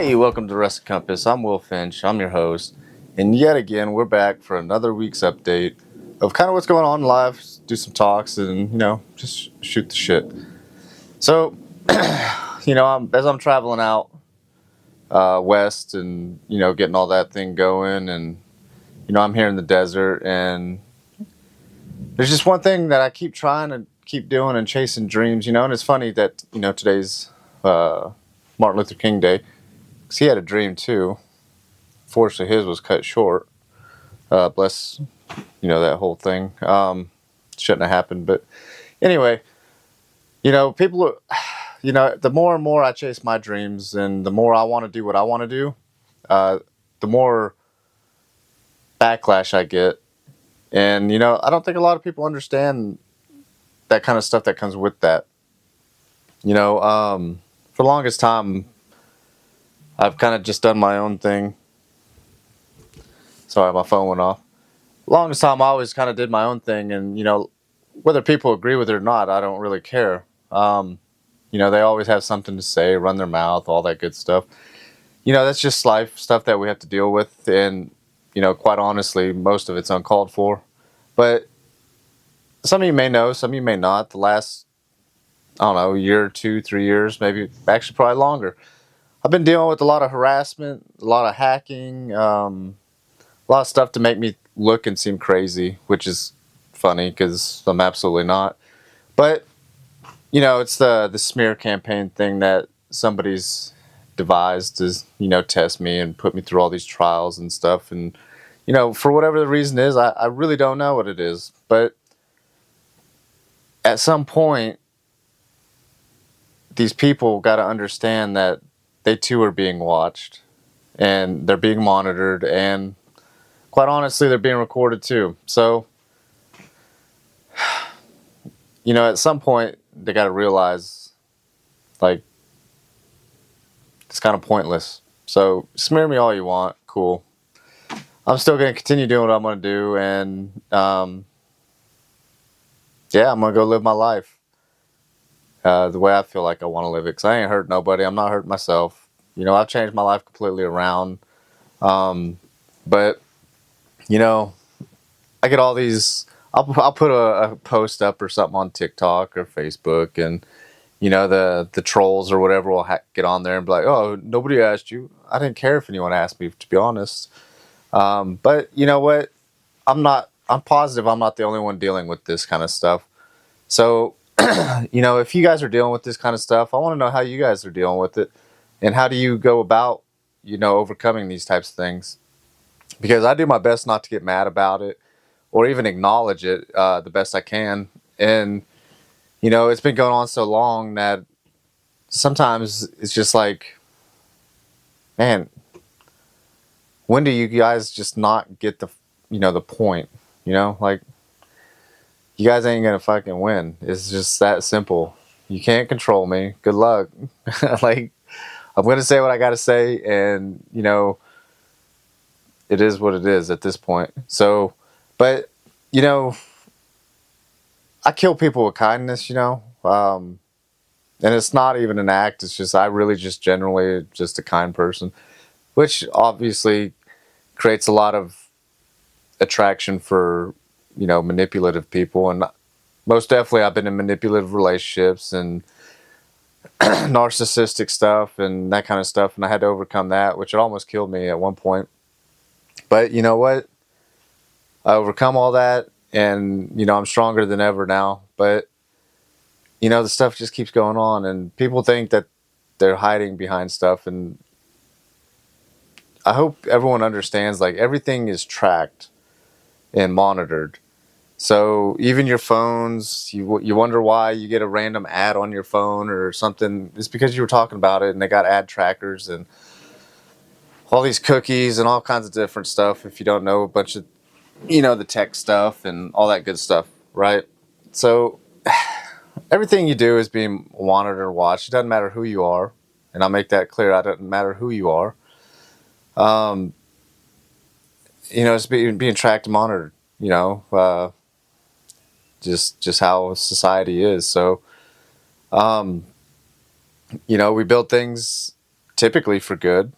Hey, welcome to Rusted Compass. I'm Will Finch. I'm your host. And yet again, we're back for another week's update of kind of what's going on in life, do some talks, and, just shoot the shit. So, as I'm traveling out west and, getting all that thing going, and, I'm here in the desert, and there's just one thing that I keep trying to keep doing and chasing dreams, and it's funny that, today's Martin Luther King Day, because he had a dream too. Fortunately, his was cut short. Bless, that whole thing. Shouldn't have happened. But anyway, people, the more and more I chase my dreams and the more I want to do what I want to do, the more backlash I get. And, I don't think a lot of people understand that kind of stuff that comes with that. For the longest time, I've kind of just done my own thing. Sorry, my phone went off. Longest time, I always kind of did my own thing, and whether people agree with it or not, I don't really care. They always have something to say, run their mouth, all that good stuff. That's just life stuff that we have to deal with, and quite honestly, most of it's uncalled for. But some of you may know, some of you may not. The last, I don't know, year, 2, 3 years, maybe actually probably longer, I've been dealing with a lot of harassment, a lot of hacking, a lot of stuff to make me look and seem crazy, which is funny because I'm absolutely not. But it's the smear campaign thing that somebody's devised to test me and put me through all these trials and stuff. And for whatever the reason is, I really don't know what it is. But at some point, these people got to understand that they too are being watched and they're being monitored, and quite honestly, they're being recorded too. So, at some point, they got to realize, like, it's kind of pointless. So, smear me all you want. Cool. I'm still going to continue doing what I'm going to do. And, I'm going to go live my life the way I feel like I want to live it. Because I ain't hurt nobody. I'm not hurting myself. I've changed my life completely around. But I get all these. I'll put a post up or something on TikTok or Facebook, and the trolls or whatever will get on there and be like, "Oh, nobody asked you." I didn't care if anyone asked me, to be honest. But you know what? I'm positive I'm not the only one dealing with this kind of stuff. So, if you guys are dealing with this kind of stuff, I want to know how you guys are dealing with it, and how do you go about, overcoming these types of things. Because I do my best not to get mad about it or even acknowledge it the best I can. And, it's been going on so long that sometimes it's just like, man, when do you guys just not get the point? Like, you guys ain't going to fucking win. It's just that simple. You can't control me. Good luck. Like, I'm going to say what I got to say, and, it is what it is at this point. So, but, I kill people with kindness, and it's not even an act. It's just, I really just generally just a kind person, which obviously creates a lot of attraction for, manipulative people. And most definitely I've been in manipulative relationships and narcissistic stuff and that kind of stuff. And I had to overcome that, which it almost killed me at one point. But you know what? I overcome all that, and I'm stronger than ever now. But the stuff just keeps going on, and people think that they're hiding behind stuff. And I hope everyone understands, like, everything is tracked and monitored. So even your phones, you wonder why you get a random ad on your phone or something. It's because you were talking about it, and they got ad trackers and all these cookies and all kinds of different stuff. If you don't know a bunch of, the tech stuff and all that good stuff, right? So everything you do is being monitored or watched. It doesn't matter who you are, and I'll make that clear. It doesn't matter who you are. It's being tracked and monitored. Just how society is. So, we build things typically for good,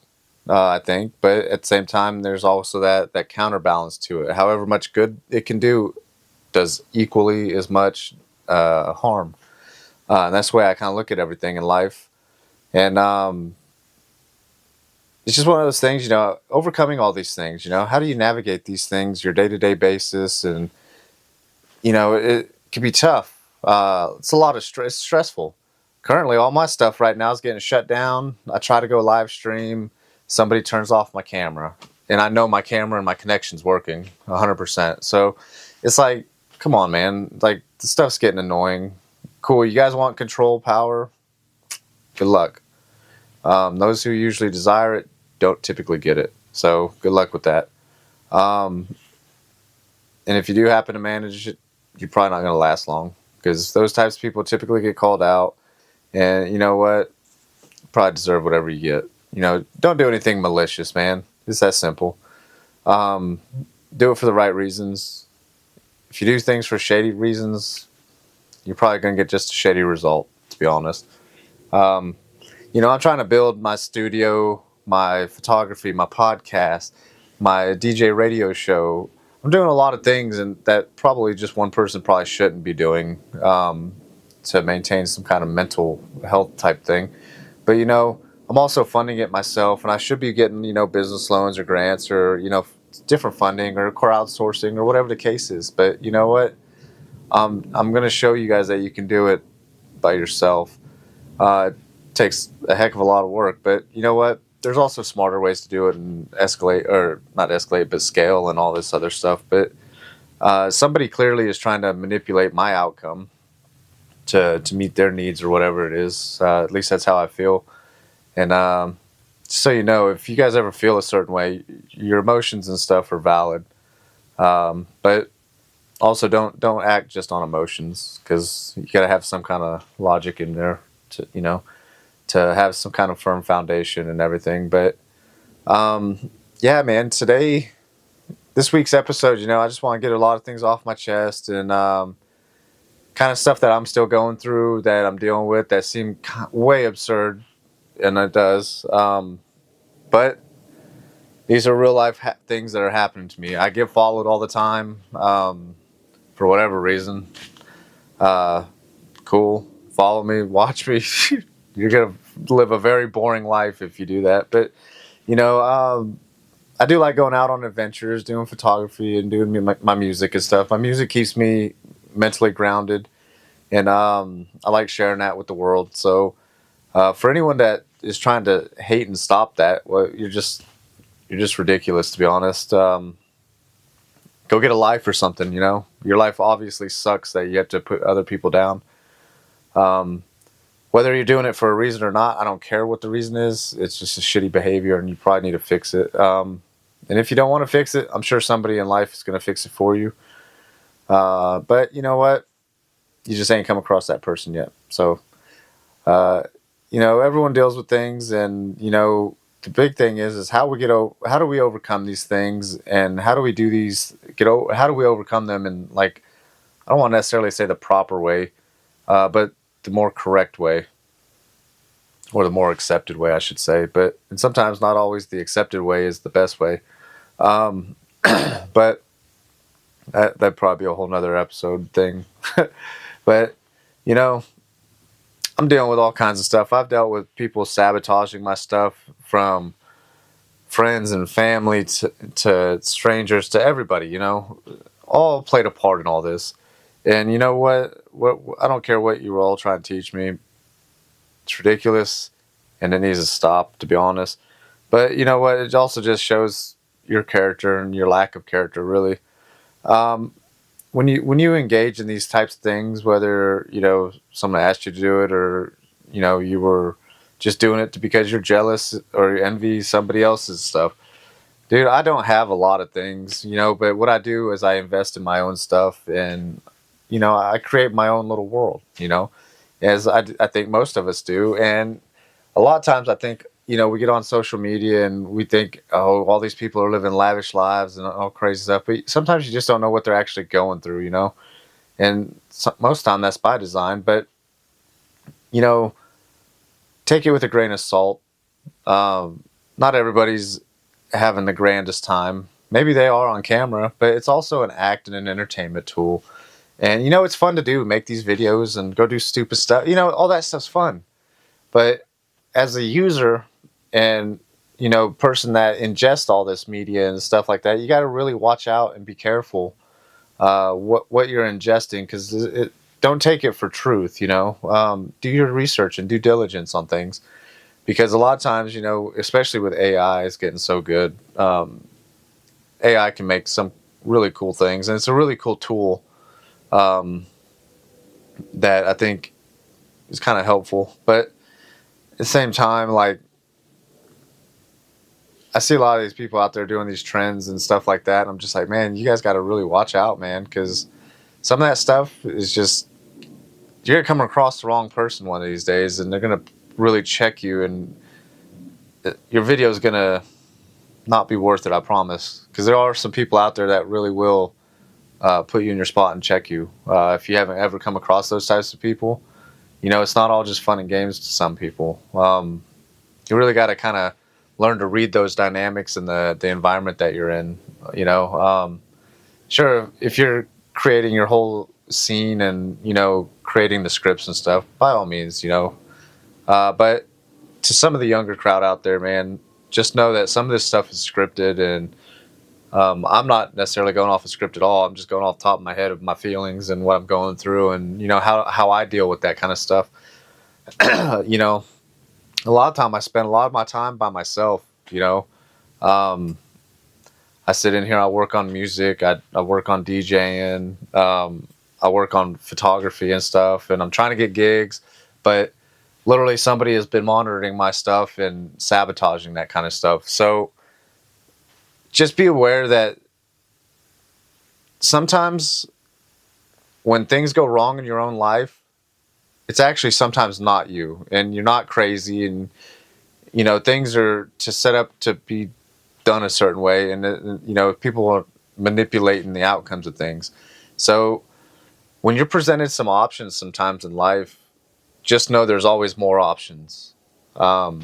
I think. But at the same time, there's also that counterbalance to it. However much good it can do, does equally as much harm. And that's the way I kind of look at everything in life. And it's just one of those things, overcoming all these things. How do you navigate these things, your day to day basis, and it can be tough. It's a lot of stress. It's stressful. Currently, all my stuff right now is getting shut down. I try to go live stream. Somebody turns off my camera, and I know my camera and my connection's working 100%. So it's like, come on, man. Like, the stuff's getting annoying. Cool. You guys want control, power? Good luck. Those who usually desire it don't typically get it. So good luck with that. And if you do happen to manage it, you're probably not going to last long, because those types of people typically get called out. And you know what? You probably deserve whatever you get. Don't do anything malicious, man. It's that simple. Do it for the right reasons. If you do things for shady reasons, you're probably going to get just a shady result, to be honest. I'm trying to build my studio, my photography, my podcast, my DJ radio show. I'm doing a lot of things, and that probably just one person probably shouldn't be doing, to maintain some kind of mental health type thing. But, I'm also funding it myself, and I should be getting, business loans or grants or, different funding or crowdsourcing or whatever the case is. But you know what? I'm going to show you guys that you can do it by yourself. It takes a heck of a lot of work, but you know what? There's also smarter ways to do it and escalate, or not escalate, but scale and all this other stuff. But somebody clearly is trying to manipulate my outcome to meet their needs or whatever it is. At least that's how I feel. And just so you know, if you guys ever feel a certain way, your emotions and stuff are valid. But also don't act just on emotions, because you got to have some kind of logic in there to have some kind of firm foundation and everything. But yeah, man, this week's episode, I just want to get a lot of things off my chest, and kind of stuff that I'm still going through, that I'm dealing with, that seem way absurd, and it does. But these are real life things that are happening to me. I get followed all the time, for whatever reason. Cool. Follow me, watch me. You're going to live a very boring life if you do that. But, I do like going out on adventures, doing photography and doing my music and stuff. My music keeps me mentally grounded, and I like sharing that with the world. So for anyone that is trying to hate and stop that, well, you're just ridiculous, to be honest. Go get a life or something. Your life obviously sucks that you have to put other people down. Whether you're doing it for a reason or not, I don't care what the reason is. It's just a shitty behavior, and you probably need to fix it. And if you don't want to fix it, I'm sure somebody in life is going to fix it for you. But you know what? You just ain't come across that person yet. So, everyone deals with things, and the big thing is how do we overcome these things, and how do we do these? How do we overcome them? And I don't want to necessarily say the proper way, but the more correct way, or the more accepted way, I should say. And sometimes not always the accepted way is the best way. But that'd probably be a whole nother episode thing. But I'm dealing with all kinds of stuff. I've dealt with people sabotaging my stuff, from friends and family to strangers to everybody. All played a part in all this. And you know what? I don't care what you were all trying to teach me. It's ridiculous, and it needs to stop, to be honest. But you know what? It also just shows your character and your lack of character, really. When you engage in these types of things, whether someone asked you to do it, or you were just doing it because you're jealous or envy somebody else's stuff. Dude, I don't have a lot of things, but what I do is I invest in my own stuff, and I create my own little world, as I think most of us do. And a lot of times I think, we get on social media and we think, oh, all these people are living lavish lives and all crazy stuff. But sometimes you just don't know what they're actually going through, And most of the time that's by design. But, take it with a grain of salt. Not everybody's having the grandest time. Maybe they are on camera, but it's also an act and an entertainment tool. And it's fun to do, make these videos and go do stupid stuff. All that stuff's fun. But as a user and person that ingests all this media and stuff like that, you got to really watch out and be careful what you're ingesting, because don't take it for truth. Do your research and due diligence on things, because a lot of times, especially with AI is getting so good, AI can make some really cool things, and it's a really cool tool um, that I think is kind of helpful. But at the same time, like, I see a lot of these people out there doing these trends and stuff like that. And I'm just like, man, you guys got to really watch out, man, because some of that stuff is just, you're gonna come across the wrong person one of these days, and they're gonna really check you, and your video is gonna not be worth it. I promise, because there are some people out there that really will put you in your spot and check you. If you haven't ever come across those types of people, it's not all just fun and games to some people. You really got to kind of learn to read those dynamics and the environment that you're in. Sure, if you're creating your whole scene and creating the scripts and stuff, by all means, but to some of the younger crowd out there, man, just know that some of this stuff is scripted, and I'm not necessarily going off a script at all. I'm just going off the top of my head of my feelings and what I'm going through, and how I deal with that kind of stuff. you know, a lot of time I spend a lot of my time by myself. Um, I sit in here, I work on music, I work on DJing, I work on photography and stuff, and I'm trying to get gigs, but literally somebody has been monitoring my stuff and sabotaging that kind of stuff. So just be aware that sometimes when things go wrong in your own life, it's actually sometimes not you, and you're not crazy, and things are to set up to be done a certain way, and people are manipulating the outcomes of things. So when you're presented some options sometimes in life, just know there's always more options. um,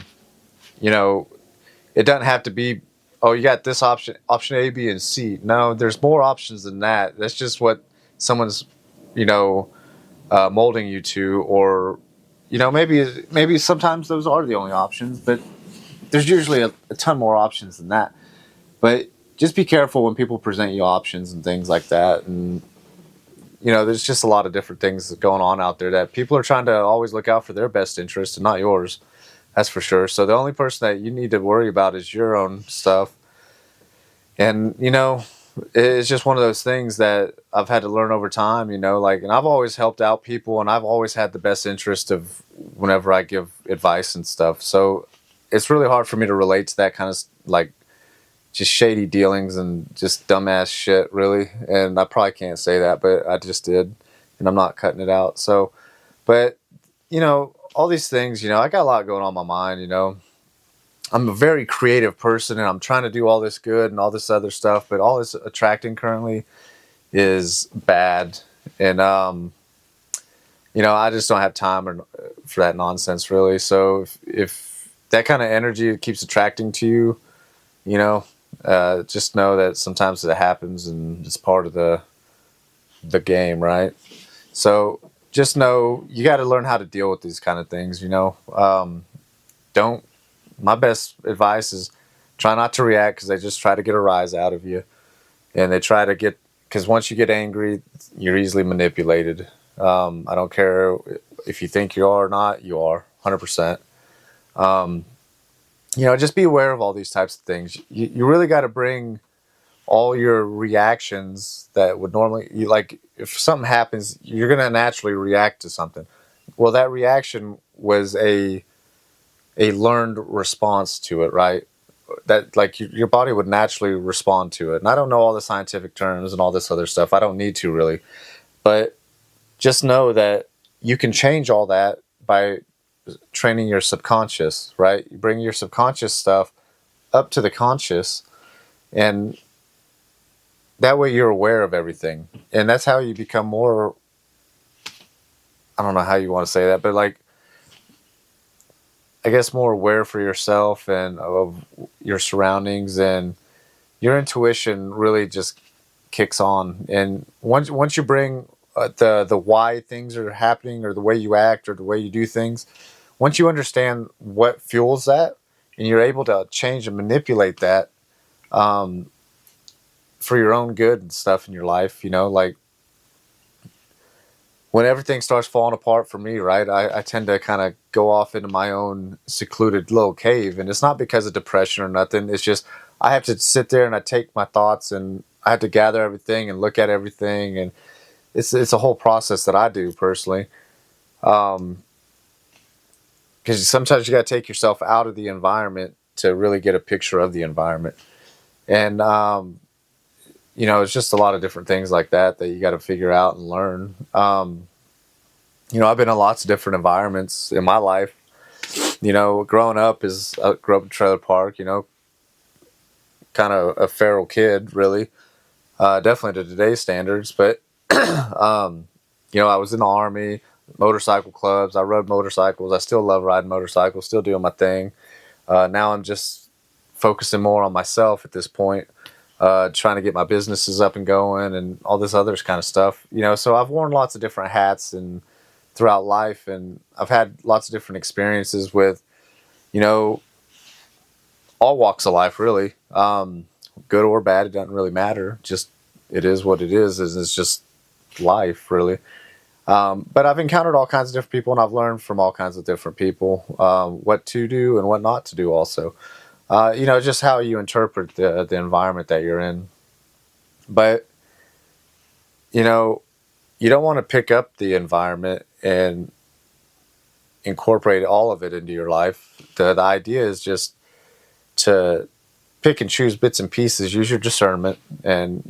you know it doesn't have to be, oh, you got this option A, B, and C. No, there's more options than that. That's just what someone's you know molding you to, or maybe sometimes those are the only options, but there's usually a ton more options than that. But just be careful when people present you options and things like that. And there's just a lot of different things going on out there that people are trying to always look out for their best interest and not yours. That's for sure. So the only person that you need to worry about is your own stuff. And it's just one of those things that I've had to learn over time. And I've always helped out people, and I've always had the best interest of whenever I give advice and stuff. So it's really hard for me to relate to that kind of like just shady dealings and just dumbass shit, really. And I probably can't say that, but I just did, and I'm not cutting it out. So, but all these things, I got a lot going on my mind. I'm a very creative person, and I'm trying to do all this good and all this other stuff, but all this attracting currently is bad. And I just don't have time for that nonsense, really. So if that kind of energy keeps attracting to you, just know that sometimes it happens, and it's part of the game, right? So just know you got to learn how to deal with these kind of things. Don't. My best advice is try not to react, because they just try to get a rise out of you, and they try to get, because once you get angry, you're easily manipulated. I don't care if you think you are or not, you are 100%. Um, just be aware of all these types of things. You really got to bring all your reactions that would normally, like, if something happens, you're going to naturally react to something. Well, that reaction was a learned response to it, right? That, like, your body would naturally respond to it. And I don't know all the scientific terms and all this other stuff. I don't need to, really. But just know that you can change all that by training your subconscious, right? You bring your subconscious stuff up to the conscious, and that way you're aware of everything. And that's how you become more, I don't know how you want to say that, but like, I guess, more aware for yourself and of your surroundings, and your intuition really just kicks on. And once you bring the why things are happening, or the way you act, or the way you do things, once you understand what fuels that, and you're able to change and manipulate that, um, for your own good and stuff in your life, like when everything starts falling apart for me, right, I tend to kind of go off into my own secluded little cave. And it's not because of depression or nothing. It's just I have to sit there and I take my thoughts and I have to gather everything and look at everything. And it's a whole process that I do personally. Um, because sometimes you got to take yourself out of the environment to really get a picture of the environment. And, it's just a lot of different things like that you got to figure out and learn. I've been in lots of different environments in my life. Growing up I grew up in a trailer park, kind of a feral kid, really. Definitely to today's standards. But, I was in the Army, motorcycle clubs. I rode motorcycles. I still love riding motorcycles, still doing my thing. Now I'm just focusing more on myself at this point, trying to get my businesses up and going and all this other kind of stuff. So I've worn lots of different hats and throughout life, and I've had lots of different experiences with, you know, all walks of life, really. Good or bad, it doesn't really matter. Just it is what it is. It's just life, really. But I've encountered all kinds of different people, and I've learned from all kinds of different people what to do and what not to do. Also, just how you interpret the environment that you're in. But you know, you don't want to pick up the environment and incorporate all of it into your life. The idea is just to pick and choose bits and pieces, use your discernment, and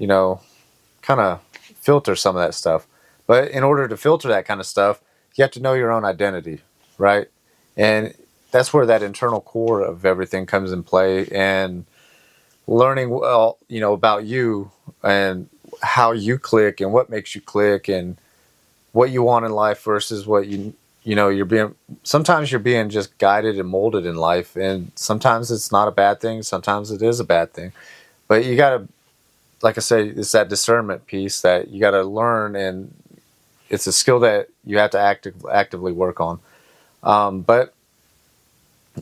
kind of filter some of that stuff. But in order to filter that kind of stuff, you have to know your own identity, right? And that's where that internal core of everything comes in play, and learning, well, about you and how you click and what makes you click and what you want in life versus what you're being. Sometimes you're being just guided and molded in life, and sometimes it's not a bad thing, sometimes it is a bad thing. But you got to, like I say, it's that discernment piece that you got to learn, and it's a skill that you have to actively work on. But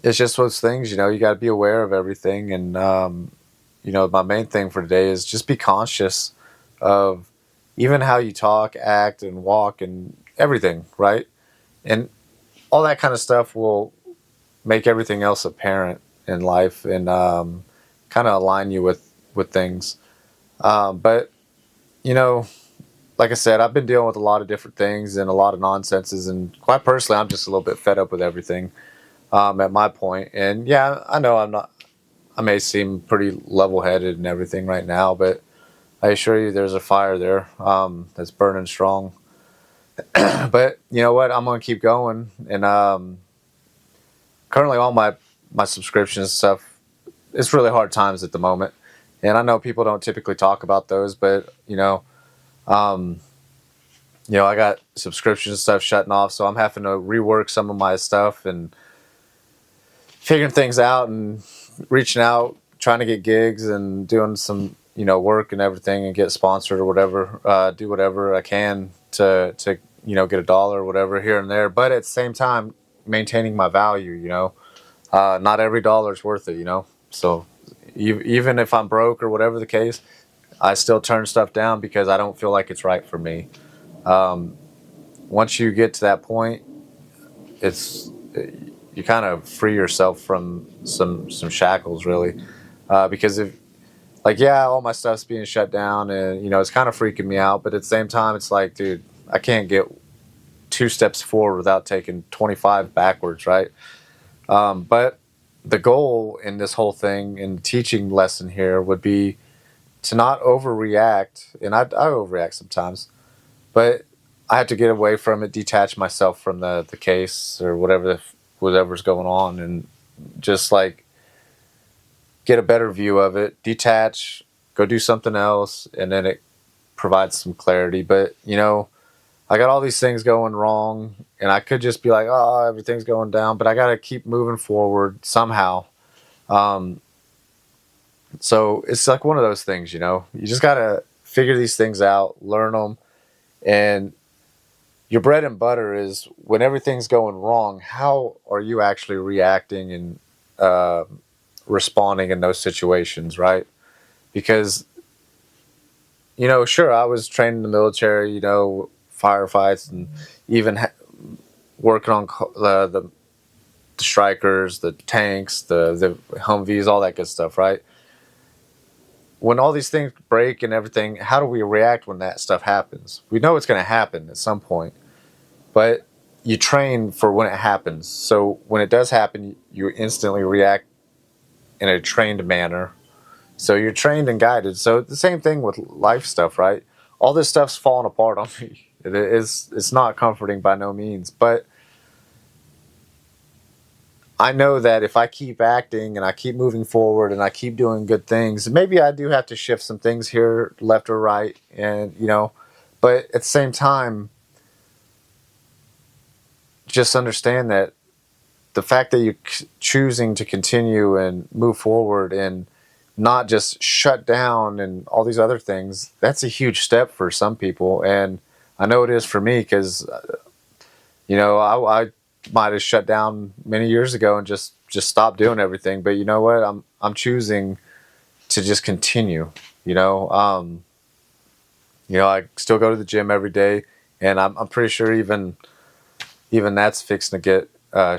it's just those things, you got to be aware of everything. And my main thing for today is just be conscious of even how you talk, act, and walk, and everything, right? And all that kind of stuff will make everything else apparent in life, and kind of align you with things. But you know, like I said, I've been dealing with a lot of different things and a lot of nonsenses, and quite personally, I'm just a little bit fed up with everything. At my point, and yeah, I know I'm not. I may seem pretty level-headed and everything right now, but I assure you, there's a fire there that's burning strong. But you know what? I'm gonna keep going, and currently all my subscriptions and stuff. It's really hard times at the moment, and I know people don't typically talk about those, but um, I got subscriptions and stuff shutting off, so I'm having to rework some of my stuff and figuring things out and reaching out, trying to get gigs and doing some work and everything, and get sponsored or whatever. Do whatever I can to get a dollar or whatever here and there, but at the same time maintaining my value. Not every dollar is worth it. So even if I'm broke or whatever the case, I still turn stuff down because I don't feel like it's right for me. Um, Once you get to that point, it's you kind of free yourself from some shackles, really, because if, like, yeah, all my stuff's being shut down, and it's kind of freaking me out, but at the same time, it's like, dude, I can't get 2 steps forward without taking 25 backwards, right? But the goal in this whole thing, in the teaching lesson here, would be to not overreact, and I overreact sometimes, but I have to get away from it, detach myself from the case or whatever's going on, and just like get a better view of it, detach, go do something else, and then it provides some clarity. But I got all these things going wrong, and I could just be like, oh, everything's going down, but I got to keep moving forward somehow. Um, so it's like one of those things, you know. You just got to figure these things out, learn them, and your bread and butter is when everything's going wrong, how are you actually reacting and uh, responding in those situations, right? Because, you know, sure, I was trained in the military, you know, firefights, and even working on the strikers, the tanks, the Humvees, all that good stuff, right? When all these things break and everything, how do we react when that stuff happens? We know it's going to happen at some point, but you train for when it happens. So when it does happen, you instantly react in a trained manner. So you're trained and guided. So the same thing with life stuff, right? All this stuff's falling apart on me. It's not comforting by no means, but I know that if I keep acting and I keep moving forward and I keep doing good things, maybe I do have to shift some things here, left or right, and you know, but at the same time, just understand that the fact that you're choosing to continue and move forward and not just shut down and all these other things, that's a huge step for some people. And I know it is for me because, you know, I might have shut down many years ago and just stopped doing everything. But you know what? I'm choosing to just continue. You know, I still go to the gym every day, and I'm pretty sure even that's fixing to get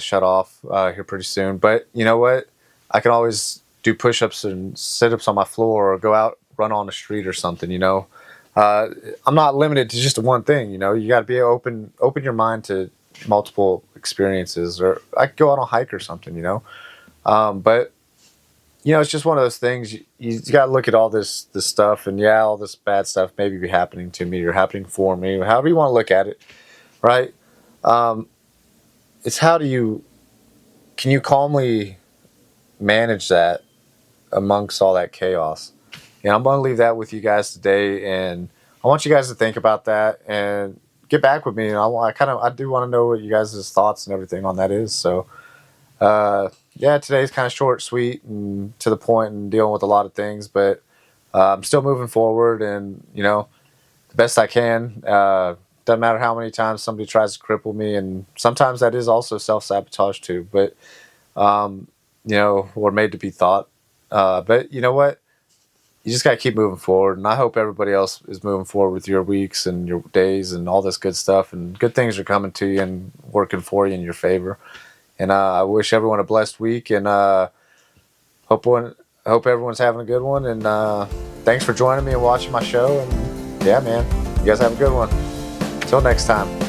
shut off here pretty soon. But you know what? I can always do push-ups and sit-ups on my floor, or go out run on the street or something. You know, I'm not limited to just one thing. You know, you got to be open your mind to multiple experiences, or I could go on a hike or something. You know, but you know, it's just one of those things. You got to look at all this stuff, and yeah, all this bad stuff maybe be happening to me or happening for me, however you want to look at it, right? Um, it's can you calmly manage that amongst all that chaos? And I'm going to leave that with you guys today, and I want you guys to think about that and get back with me. And I do want to know what you guys' thoughts and everything on that is. So, yeah, today's kind of short, sweet, and to the point, and dealing with a lot of things, but I'm still moving forward, and you know, the best I can. Doesn't matter how many times somebody tries to cripple me, and sometimes that is also self-sabotage too. But you know, we're made to be thought. But you know what? You just gotta keep moving forward, and I hope everybody else is moving forward with your weeks and your days and all this good stuff. And good things are coming to you and working for you in your favor. And I wish everyone a blessed week, and hope everyone's having a good one. And thanks for joining me and watching my show. And yeah, man, you guys have a good one. Until next time.